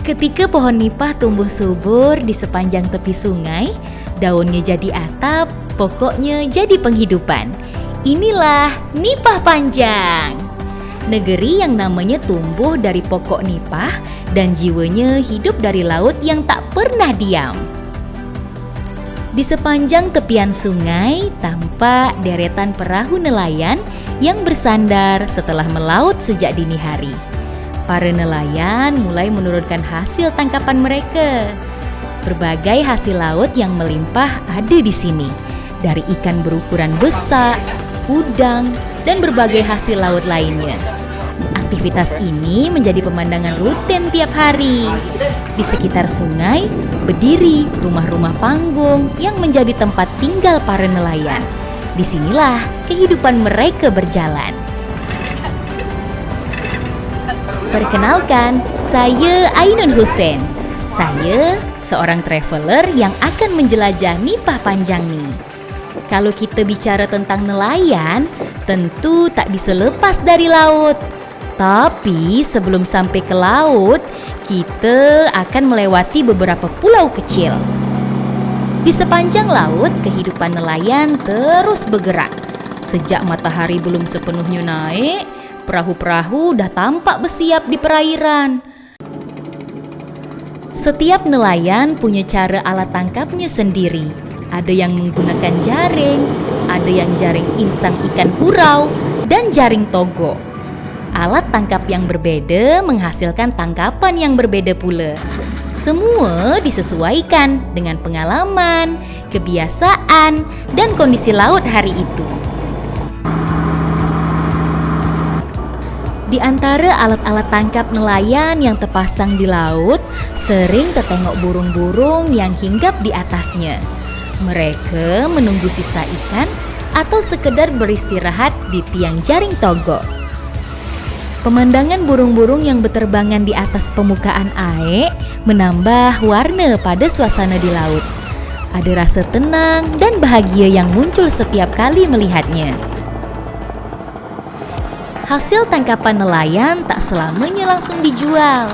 Ketika pohon nipah tumbuh subur di sepanjang tepi sungai, daunnya jadi atap, pokoknya jadi penghidupan. Inilah nipah panjang. Negeri yang namanya tumbuh dari pokok nipah dan jiwanya hidup dari laut yang tak pernah diam. Di sepanjang tepian sungai tampak deretan perahu nelayan yang bersandar setelah melaut sejak dini hari. Para nelayan mulai menurunkan hasil tangkapan mereka. Berbagai hasil laut yang melimpah ada di sini, dari ikan berukuran besar, udang, dan berbagai hasil laut lainnya. Aktivitas ini menjadi pemandangan rutin tiap hari. Di sekitar sungai, berdiri rumah-rumah panggung yang menjadi tempat tinggal para nelayan. Disinilah kehidupan mereka berjalan. Perkenalkan, saya Ainun Hussein. Saya seorang traveler yang akan menjelajah nipah panjang nih. Kalau kita bicara tentang nelayan, tentu tak bisa lepas dari laut. Tapi sebelum sampai ke laut, kita akan melewati beberapa pulau kecil. Di sepanjang laut, kehidupan nelayan terus bergerak. Sejak matahari belum sepenuhnya naik, perahu-perahu dah tampak bersiap di perairan. Setiap nelayan punya cara alat tangkapnya sendiri. Ada yang menggunakan jaring, ada yang jaring insang ikan hurau, dan jaring togo. Alat tangkap yang berbeda menghasilkan tangkapan yang berbeda pula. Semua disesuaikan dengan pengalaman, kebiasaan, dan kondisi laut hari itu. Di antara alat-alat tangkap nelayan yang terpasang di laut, sering tertengok burung-burung yang hinggap di atasnya. Mereka menunggu sisa ikan atau sekedar beristirahat di tiang jaring togo. Pemandangan burung-burung yang berterbangan di atas permukaan air menambah warna pada suasana di laut. Ada rasa tenang dan bahagia yang muncul setiap kali melihatnya. Hasil tangkapan nelayan tak selamanya langsung dijual.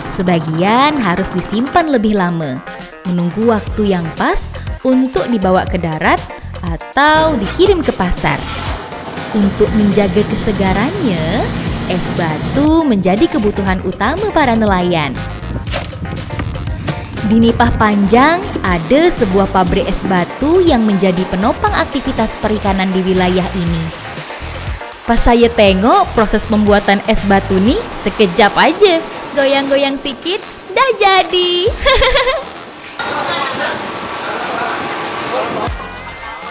Sebagian harus disimpan lebih lama, menunggu waktu yang pas untuk dibawa ke darat atau dikirim ke pasar. Untuk menjaga kesegarannya, es batu menjadi kebutuhan utama para nelayan. Di Nipah Panjang ada sebuah pabrik es batu yang menjadi penopang aktivitas perikanan di wilayah ini. Pas saya tengok proses pembuatan es batu nih, sekejap aja, goyang-goyang sikit, dah jadi.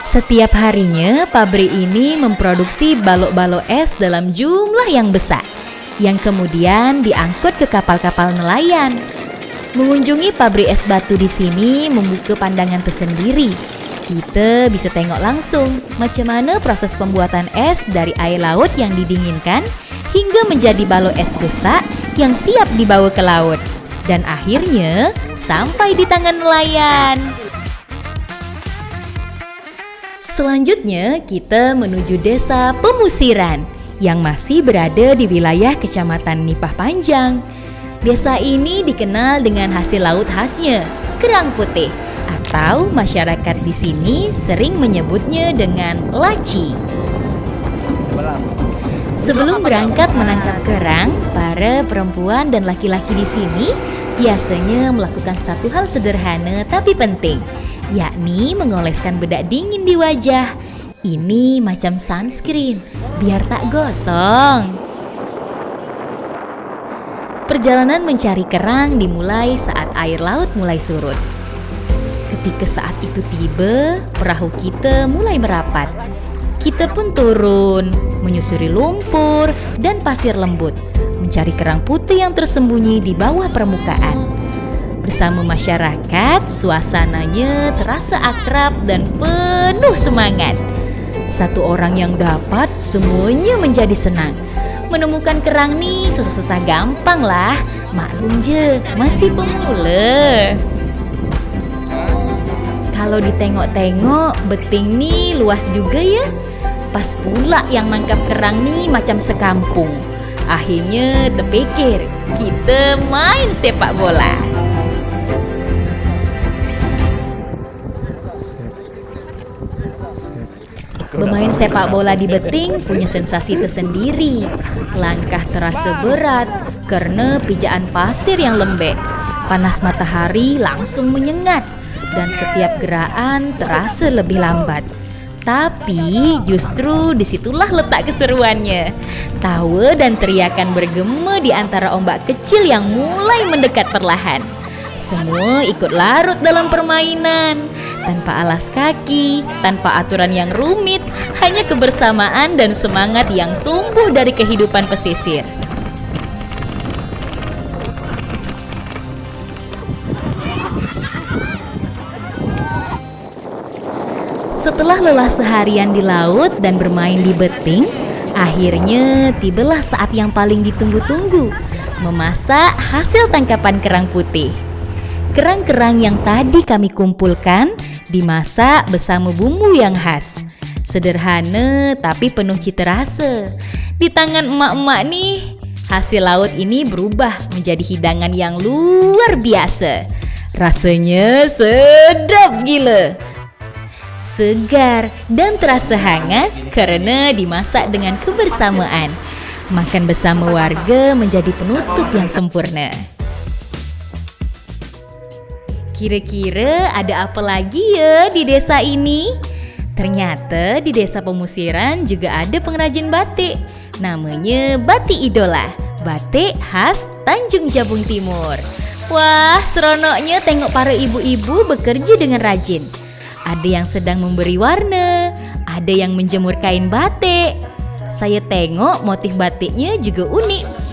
Setiap harinya, pabrik ini memproduksi balok-balok es dalam jumlah yang besar, yang kemudian diangkut ke kapal-kapal nelayan. Mengunjungi pabrik es batu di sini membuka pandangan tersendiri. Kita bisa tengok langsung macam mana proses pembuatan es dari air laut yang didinginkan hingga menjadi balok es besar yang siap dibawa ke laut. Dan akhirnya sampai di tangan nelayan. Selanjutnya kita menuju desa Pemusiran yang masih berada di wilayah Kecamatan Nipah Panjang. Desa ini dikenal dengan hasil laut khasnya, kerang putih, atau masyarakat di sini sering menyebutnya dengan laci. Sebelum berangkat menangkap kerang, para perempuan dan laki-laki di sini biasanya melakukan satu hal sederhana tapi penting, yakni mengoleskan bedak dingin di wajah. Ini macam sunscreen, biar tak gosong. Perjalanan mencari kerang dimulai saat air laut mulai surut. Ketika saat itu tiba, perahu kita mulai merapat. Kita pun turun, menyusuri lumpur dan pasir lembut, mencari kerang putih yang tersembunyi di bawah permukaan. Bersama masyarakat, suasananya terasa akrab dan penuh semangat. Satu orang yang dapat, semuanya menjadi senang. Menemukan kerang nih susah-susah gampang lah. Maklum je, masih pemula. Kalau ditengok-tengok, beting nih luas juga ya. Pas pula yang nangkap kerang nih macam sekampung. Akhirnya terpikir, kita main sepak bola. Bermain sepak bola di beting punya sensasi tersendiri. Langkah terasa berat karena pijaan pasir yang lembek. Panas matahari langsung menyengat dan setiap gerakan terasa lebih lambat. Tapi justru disitulah letak keseruannya. Tawa dan teriakan bergema di antara ombak kecil yang mulai mendekat perlahan. Semua ikut larut dalam permainan, tanpa alas kaki, tanpa aturan yang rumit, hanya kebersamaan dan semangat yang tumbuh dari kehidupan pesisir. Setelah lelah seharian di laut dan bermain di beting, akhirnya tibalah saat yang paling ditunggu-tunggu, memasak hasil tangkapan kerang putih. Kerang-kerang yang tadi kami kumpulkan dimasak bersama bumbu yang khas. Sederhana tapi penuh cita rasa. Di tangan emak-emak nih, hasil laut ini berubah menjadi hidangan yang luar biasa. Rasanya sedap gila. Segar dan terasa hangat karena dimasak dengan kebersamaan. Makan bersama warga menjadi penutup yang sempurna. Kira-kira ada apa lagi ya di desa ini? Ternyata di desa pemusiran juga ada pengrajin batik. Namanya Batik Idola, batik khas Tanjung Jabung Timur. Wah, seronoknya tengok para ibu-ibu bekerja dengan rajin. Ada yang sedang memberi warna, ada yang menjemur kain batik. Saya tengok motif batiknya juga unik.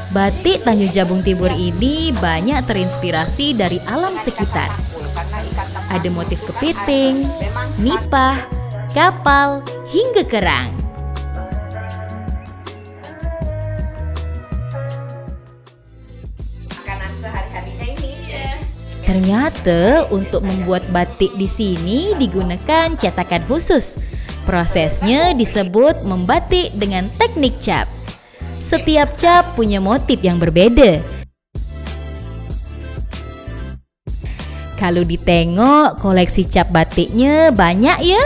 Batik Tanjung Jabung Timur ini banyak terinspirasi dari alam sekitar. Ada motif kepiting, nipah, kapal, hingga kerang. Makanan sehari-harinya ini ya. Ternyata untuk membuat batik di sini digunakan cetakan khusus. Prosesnya disebut membatik dengan teknik cap. Setiap cap punya motif yang berbeda. Kalau ditengok koleksi cap batiknya banyak ya.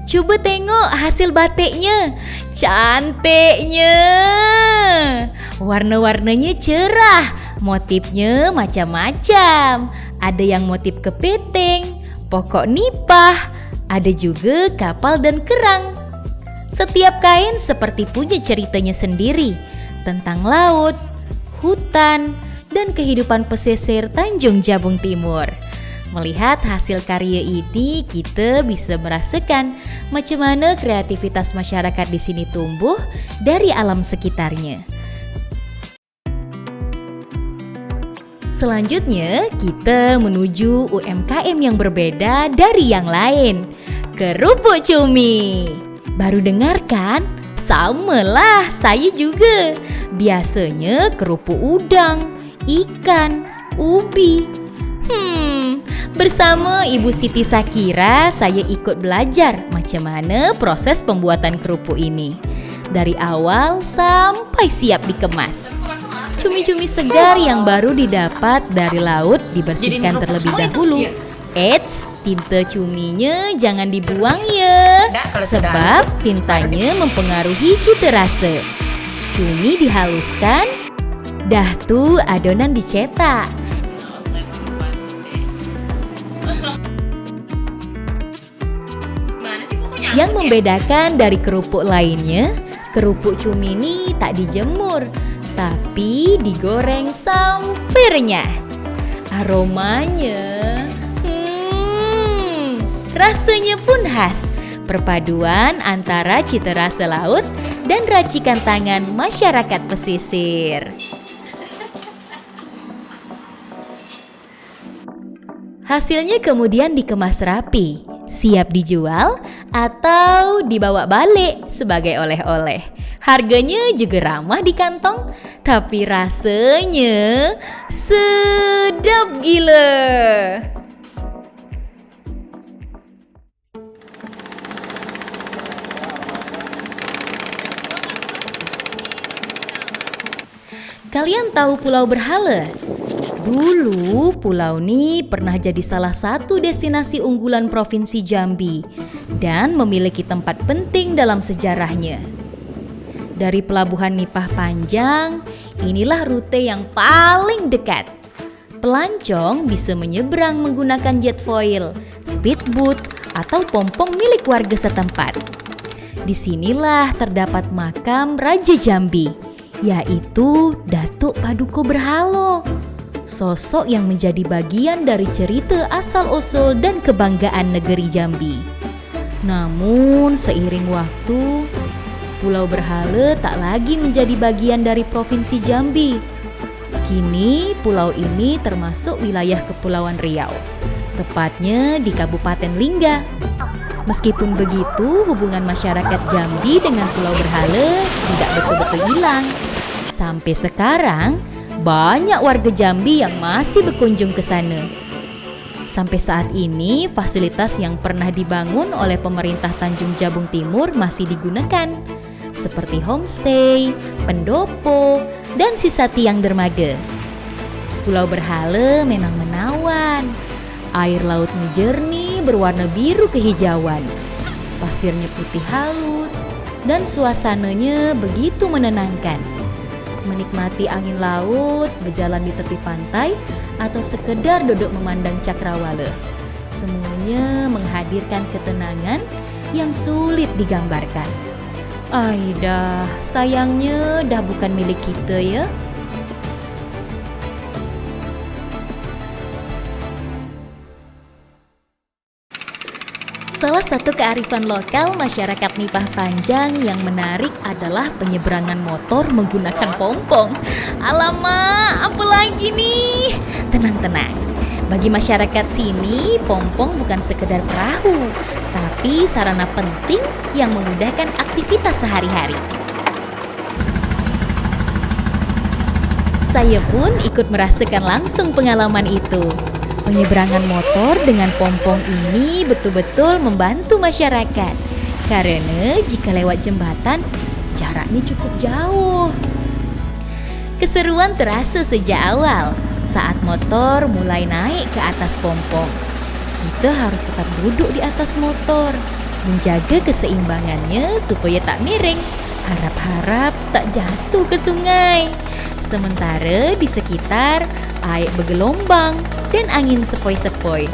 Coba tengok hasil batiknya. Cantiknya. Warna-warnanya cerah, motifnya macam-macam. Ada yang motif kepiting, pokok nipah, ada juga kapal dan kerang. Setiap kain seperti punya ceritanya sendiri tentang laut, hutan, dan kehidupan pesisir Tanjung Jabung Timur. Melihat hasil karya ini, kita bisa merasakan macam mana kreativitas masyarakat di sini tumbuh dari alam sekitarnya. Selanjutnya, kita menuju UMKM yang berbeda dari yang lain, kerupuk cumi. Baru dengar kan? Samalah saya juga. Biasanya kerupuk udang, ikan, ubi. Bersama Ibu Siti Sakira, saya ikut belajar macam mana proses pembuatan kerupuk ini. Dari awal sampai siap dikemas. Cumi-cumi segar yang baru didapat dari laut dibersihkan terlebih dahulu. Eits, tinta cuminya jangan dibuang ya, sebab tintanya mempengaruhi cita rasa. Cumi dihaluskan, dah tuh adonan dicetak. Yang membedakan dari kerupuk lainnya, kerupuk cumi ini tak dijemur, tapi digoreng sampai renyah. Aromanya rasanya pun khas, perpaduan antara cita rasa laut dan racikan tangan masyarakat pesisir. Hasilnya kemudian dikemas rapi, siap dijual atau dibawa balik sebagai oleh-oleh. Harganya juga ramah di kantong, tapi rasanya sedap gila. Kalian tahu Pulau Berhala? Dulu pulau ini pernah jadi salah satu destinasi unggulan Provinsi Jambi dan memiliki tempat penting dalam sejarahnya. Dari Pelabuhan Nipah Panjang, inilah rute yang paling dekat. Pelancong bisa menyeberang menggunakan jet foil, speedboat, atau pompong milik warga setempat. Disinilah terdapat makam Raja Jambi, yaitu Datuk Paduka Berhalo. Sosok yang menjadi bagian dari cerita asal-usul dan kebanggaan negeri Jambi. Namun seiring waktu, Pulau Berhala tak lagi menjadi bagian dari Provinsi Jambi. Kini pulau ini termasuk wilayah Kepulauan Riau, tepatnya di Kabupaten Lingga. Meskipun begitu, hubungan masyarakat Jambi dengan Pulau Berhala tidak betul-betul hilang. Sampai sekarang, banyak warga Jambi yang masih berkunjung ke sana. Sampai saat ini, fasilitas yang pernah dibangun oleh pemerintah Tanjung Jabung Timur masih digunakan, seperti homestay, pendopo, dan sisa tiang dermaga. Pulau Berhala memang menawan. Air lautnya jernih berwarna biru kehijauan. Pasirnya putih halus dan suasananya begitu menenangkan. Menikmati angin laut, berjalan di tepi pantai, atau sekedar duduk memandang cakrawala. Semuanya menghadirkan ketenangan yang sulit digambarkan. Aidah, sayangnya dah bukan milik kita ya. Salah satu kearifan lokal masyarakat Nipah Panjang yang menarik adalah penyeberangan motor menggunakan pompong. Alamak, apa lagi nih? Tenang-tenang. Bagi masyarakat sini, pompong bukan sekedar perahu, tapi sarana penting yang memudahkan aktivitas sehari-hari. Saya pun ikut merasakan langsung pengalaman itu. Penyeberangan motor dengan pompong ini betul-betul membantu masyarakat. Karena jika lewat jembatan, jaraknya cukup jauh. Keseruan terasa sejak awal saat motor mulai naik ke atas pompong. Kita harus tetap duduk di atas motor, menjaga keseimbangannya supaya tak miring. Harap-harap tak jatuh ke sungai. Sementara di sekitar air bergelombang dan angin sepoi-sepoi.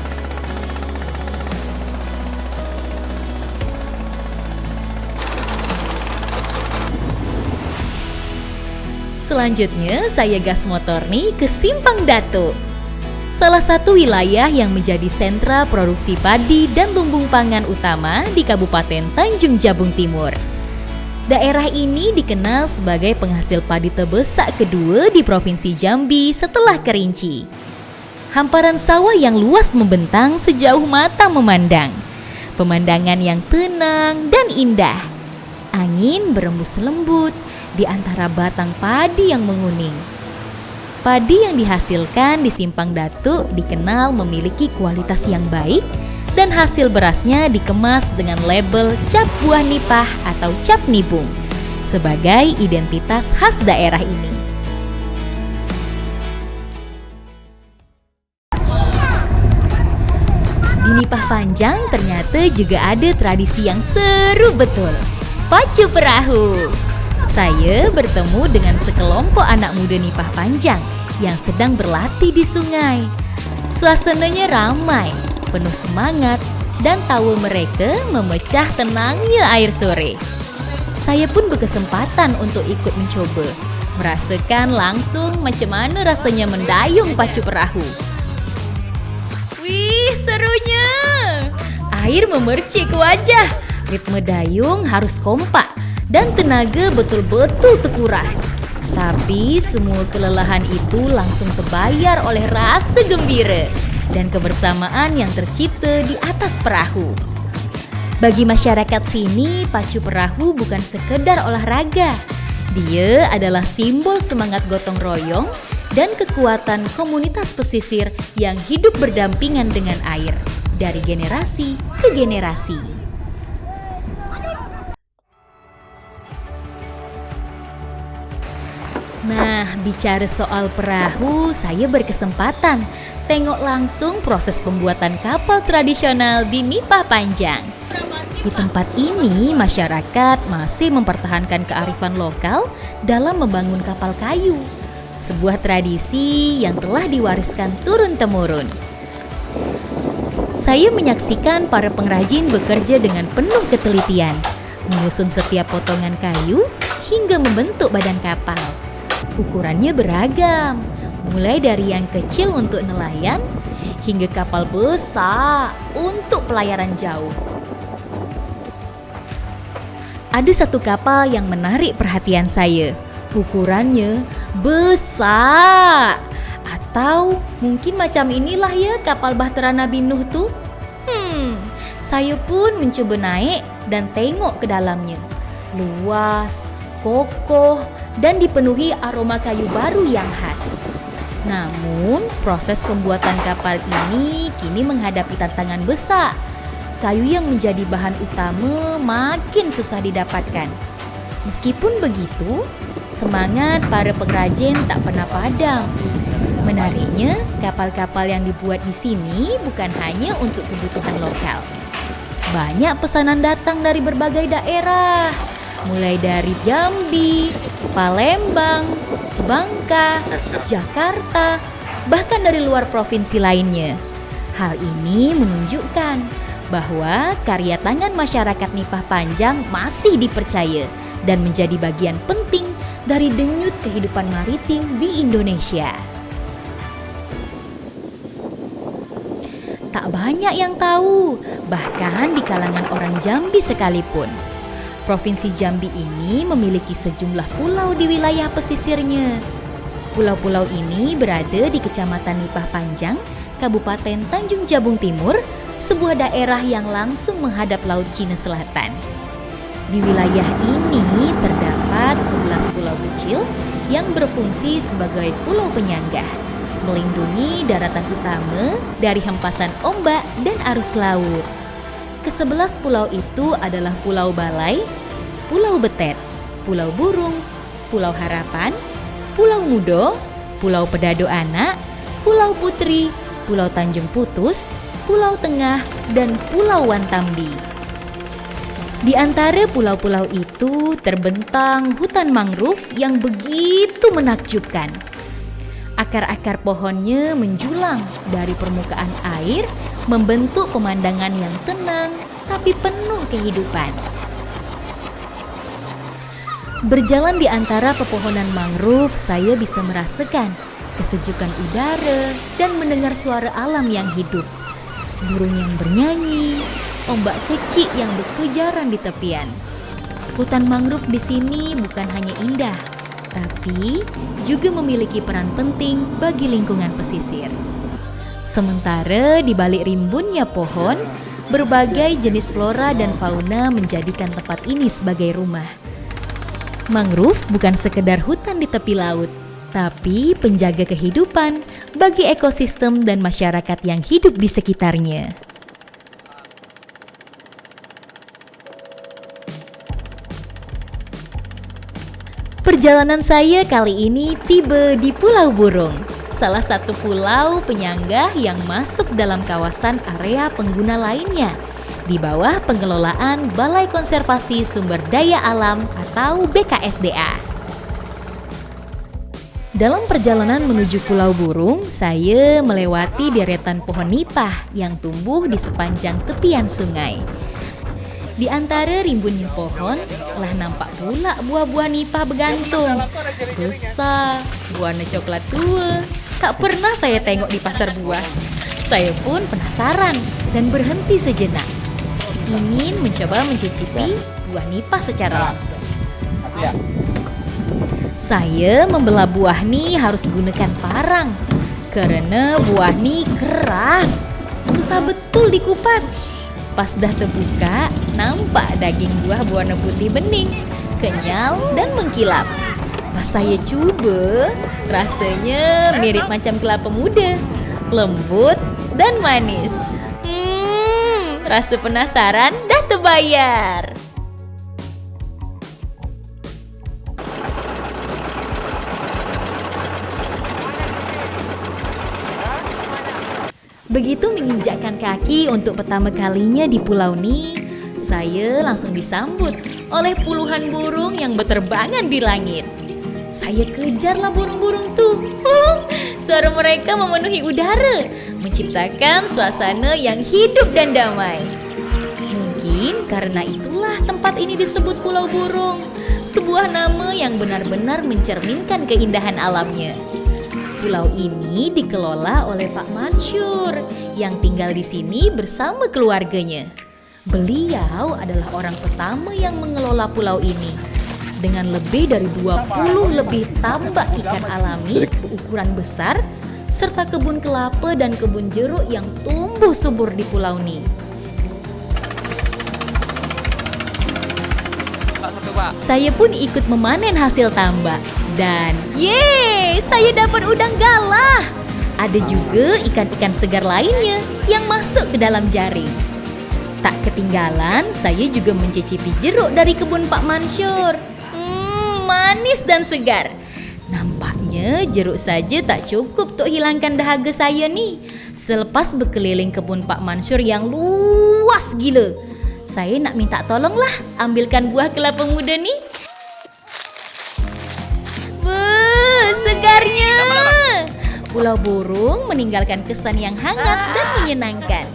Selanjutnya saya gas motor nih ke Simpang Datuk, salah satu wilayah yang menjadi sentra produksi padi dan lumbung pangan utama di Kabupaten Tanjung Jabung Timur. Daerah ini dikenal sebagai penghasil padi terbesar kedua di Provinsi Jambi setelah Kerinci. Hamparan sawah yang luas membentang sejauh mata memandang. Pemandangan yang tenang dan indah. Angin berembus lembut di antara batang padi yang menguning. Padi yang dihasilkan di Simpang Datuk dikenal memiliki kualitas yang baik dan hasil berasnya dikemas dengan label cap buah nipah atau cap nibung sebagai identitas khas daerah ini. Di Nipah Panjang ternyata juga ada tradisi yang seru betul, pacu perahu. Saya bertemu dengan sekelompok anak muda Nipah Panjang yang sedang berlatih di sungai. Suasananya ramai, penuh semangat, dan tawa mereka memecah tenangnya air sore. Saya pun berkesempatan untuk ikut mencoba, merasakan langsung macam mana rasanya mendayung pacu perahu. Wih, serunya! Air memercik ke wajah, ritme dayung harus kompak, dan tenaga betul-betul terkuras. Tapi semua kelelahan itu langsung terbayar oleh rasa gembira dan kebersamaan yang tercipta di atas perahu. Bagi masyarakat sini, pacu perahu bukan sekedar olahraga. Dia adalah simbol semangat gotong royong dan kekuatan komunitas pesisir yang hidup berdampingan dengan air dari generasi ke generasi. Nah, bicara soal perahu, saya berkesempatan tengok langsung proses pembuatan kapal tradisional di Nipah Panjang. Di tempat ini, masyarakat masih mempertahankan kearifan lokal dalam membangun kapal kayu. Sebuah tradisi yang telah diwariskan turun-temurun. Saya menyaksikan para pengrajin bekerja dengan penuh ketelitian, menyusun setiap potongan kayu hingga membentuk badan kapal. Ukurannya beragam, mulai dari yang kecil untuk nelayan hingga kapal besar untuk pelayaran jauh. Ada satu kapal yang menarik perhatian saya. Ukurannya besar. Atau mungkin macam inilah ya kapal bahtera Nabi Nuh tuh. Saya pun mencoba naik dan tengok ke dalamnya. Luas, kokoh, dan dipenuhi aroma kayu baru yang khas. Namun, proses pembuatan kapal ini kini menghadapi tantangan besar. Kayu yang menjadi bahan utama makin susah didapatkan. Meskipun begitu, semangat para pengrajin tak pernah padam. Menariknya, kapal-kapal yang dibuat di sini bukan hanya untuk kebutuhan lokal. Banyak pesanan datang dari berbagai daerah, mulai dari Jambi, Palembang, Bangka, Jakarta, bahkan dari luar provinsi lainnya. Hal ini menunjukkan bahwa karya tangan masyarakat Nipah Panjang masih dipercaya dan menjadi bagian penting dari denyut kehidupan maritim di Indonesia. Tak banyak yang tahu, bahkan di kalangan orang Jambi sekalipun. Provinsi Jambi ini memiliki sejumlah pulau di wilayah pesisirnya. Pulau-pulau ini berada di Kecamatan Nipah Panjang, Kabupaten Tanjung Jabung Timur, sebuah daerah yang langsung menghadap Laut Cina Selatan. Di wilayah ini terdapat 11 pulau kecil yang berfungsi sebagai pulau penyangga, melindungi daratan utama dari hempasan ombak dan arus laut. Ke-11 pulau itu adalah Pulau Balai, Pulau Betet, Pulau Burung, Pulau Harapan, Pulau Mudo, Pulau Pedado Anak, Pulau Putri, Pulau Tanjung Putus, Pulau Tengah, dan Pulau Wantambi. Di antara pulau-pulau itu terbentang hutan mangrove yang begitu menakjubkan. Akar-akar pohonnya menjulang dari permukaan air, membentuk pemandangan yang tenang tapi penuh kehidupan. Berjalan di antara pepohonan mangrove, saya bisa merasakan kesejukan udara dan mendengar suara alam yang hidup. Burung yang bernyanyi, ombak kecil yang berkejaran di tepian. Hutan mangrove di sini bukan hanya indah, tapi juga memiliki peran penting bagi lingkungan pesisir. Sementara di balik rimbunnya pohon, berbagai jenis flora dan fauna menjadikan tempat ini sebagai rumah. Mangrove bukan sekedar hutan di tepi laut, tapi penjaga kehidupan bagi ekosistem dan masyarakat yang hidup di sekitarnya. Perjalanan saya kali ini tiba di Pulau Burung, salah satu pulau penyangga yang masuk dalam kawasan area pengguna lainnya, di bawah pengelolaan Balai Konservasi Sumber Daya Alam atau BKSDA. Dalam perjalanan menuju Pulau Burung, saya melewati deretan pohon nipah yang tumbuh di sepanjang tepian sungai. Di antara rimbunnya pohon, telah nampak pula buah-buah nipah bergantung. Besar, warna coklat tua, tak pernah saya tengok di pasar buah. Saya pun penasaran dan berhenti sejenak. Ingin mencoba mencicipi buah nipah secara langsung. Saya membelah buah ni harus gunakan parang, karena buah ni keras, susah betul dikupas. Pas dah terbuka, nampak daging buah berwarna putih bening, kenyal dan mengkilap. Pas saya cuba, rasanya mirip macam kelapa muda, lembut dan manis. Rasa penasaran dah terbayar. Begitu menginjakkan kaki untuk pertama kalinya di pulau ini, saya langsung disambut oleh puluhan burung yang berterbangan di langit. Saya kejarlah burung-burung tuh. Suara mereka memenuhi udara, menciptakan suasana yang hidup dan damai. Mungkin karena itulah tempat ini disebut Pulau Burung, sebuah nama yang benar-benar mencerminkan keindahan alamnya. Pulau ini dikelola oleh Pak Mansur yang tinggal di sini bersama keluarganya. Beliau adalah orang pertama yang mengelola pulau ini dengan lebih dari 20 lebih tambak ikan alami berukuran besar serta kebun kelapa dan kebun jeruk yang tumbuh subur di pulau ini. Saya pun ikut memanen hasil tambak dan yeay, saya dapat udang galah. Ada juga ikan-ikan segar lainnya yang masuk ke dalam jaring. Tak ketinggalan, saya juga mencicipi jeruk dari kebun Pak Mansur. Manis dan segar. Nampaknya jeruk saja tak cukup untuk hilangkan dahaga saya nih. Selepas berkeliling kebun Pak Mansur yang luas gila, saya nak minta tolonglah ambilkan buah kelapa muda nih. Segarnya. Pulau Burung meninggalkan kesan yang hangat dan menyenangkan.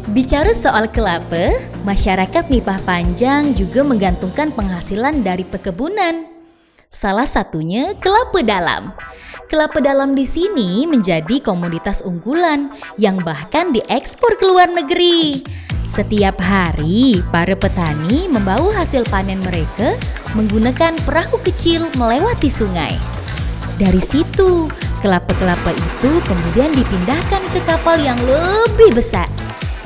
Bicara soal kelapa, masyarakat Nipah Panjang juga menggantungkan penghasilan dari perkebunan. Salah satunya kelapa dalam. Kelapa dalam di sini menjadi komoditas unggulan yang bahkan diekspor ke luar negeri. Setiap hari, para petani membawa hasil panen mereka menggunakan perahu kecil melewati sungai. Dari situ, kelapa-kelapa itu kemudian dipindahkan ke kapal yang lebih besar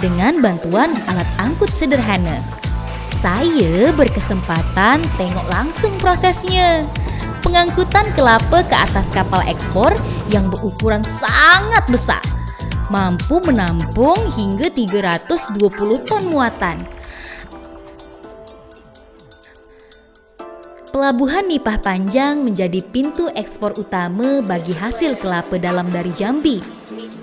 dengan bantuan alat angkut sederhana. Saya berkesempatan tengok langsung prosesnya. Pengangkutan kelapa ke atas kapal ekspor yang berukuran sangat besar, mampu menampung hingga 320 ton muatan. Pelabuhan Nipah Panjang menjadi pintu ekspor utama bagi hasil kelapa dalam dari Jambi.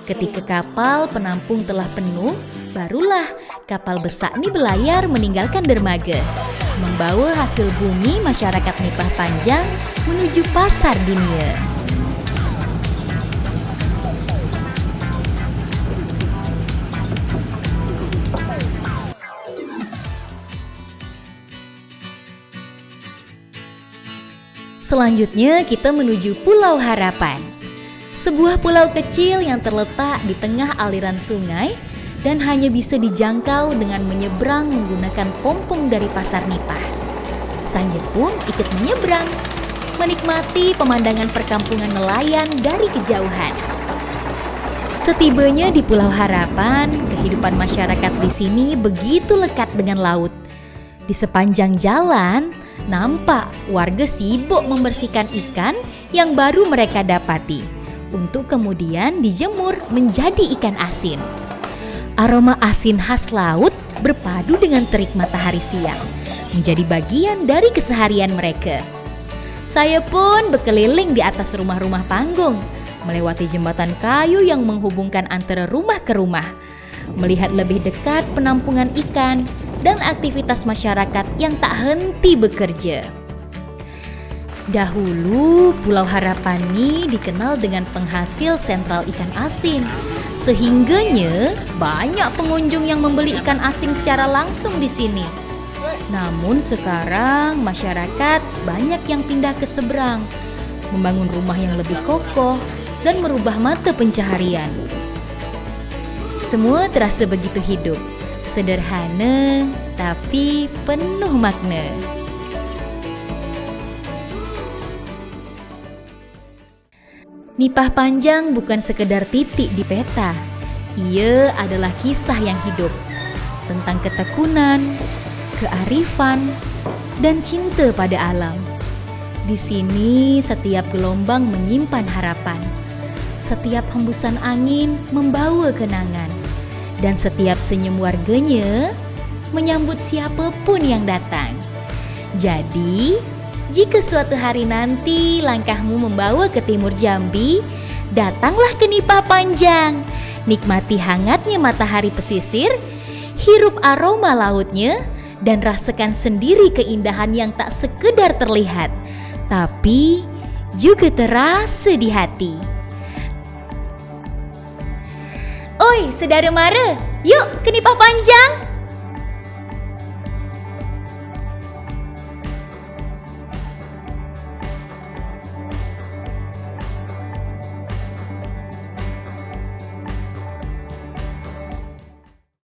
Ketika kapal penampung telah penuh, barulah kapal besar ini berlayar meninggalkan dermaga, membawa hasil bumi masyarakat Nipah Panjang menuju pasar dunia. Selanjutnya kita menuju Pulau Harapan, sebuah pulau kecil yang terletak di tengah aliran sungai dan hanya bisa dijangkau dengan menyeberang menggunakan pompong dari Pasar Nipah. Saya pun ikut menyeberang, menikmati pemandangan perkampungan nelayan dari kejauhan. Setibanya di Pulau Harapan, kehidupan masyarakat di sini begitu lekat dengan laut. Di sepanjang jalan, nampak warga sibuk membersihkan ikan yang baru mereka dapati untuk kemudian dijemur menjadi ikan asin. Aroma asin khas laut berpadu dengan terik matahari siang, menjadi bagian dari keseharian mereka. Saya pun berkeliling di atas rumah-rumah panggung, melewati jembatan kayu yang menghubungkan antara rumah ke rumah, melihat lebih dekat penampungan ikan dan aktivitas masyarakat yang tak henti bekerja. Dahulu, Pulau Harapan ini dikenal dengan penghasil sentral ikan asin, sehingganya banyak pengunjung yang membeli ikan asin secara langsung di sini. Namun sekarang masyarakat banyak yang pindah ke seberang, membangun rumah yang lebih kokoh dan merubah mata pencaharian. Semua terasa begitu hidup, sederhana tapi penuh makna. Nipah Panjang bukan sekedar titik di peta. Ia adalah kisah yang hidup tentang ketekunan, kearifan, dan cinta pada alam. Di sini setiap gelombang menyimpan harapan, setiap hembusan angin membawa kenangan, dan setiap senyum warganya menyambut siapapun yang datang. Jadi, jika suatu hari nanti langkahmu membawa ke timur Jambi, datanglah ke Nipah Panjang. Nikmati hangatnya matahari pesisir, hirup aroma lautnya, dan rasakan sendiri keindahan yang tak sekedar terlihat, tapi juga terasa di hati. Oi, saudara mara, yuk ke Nipah Panjang!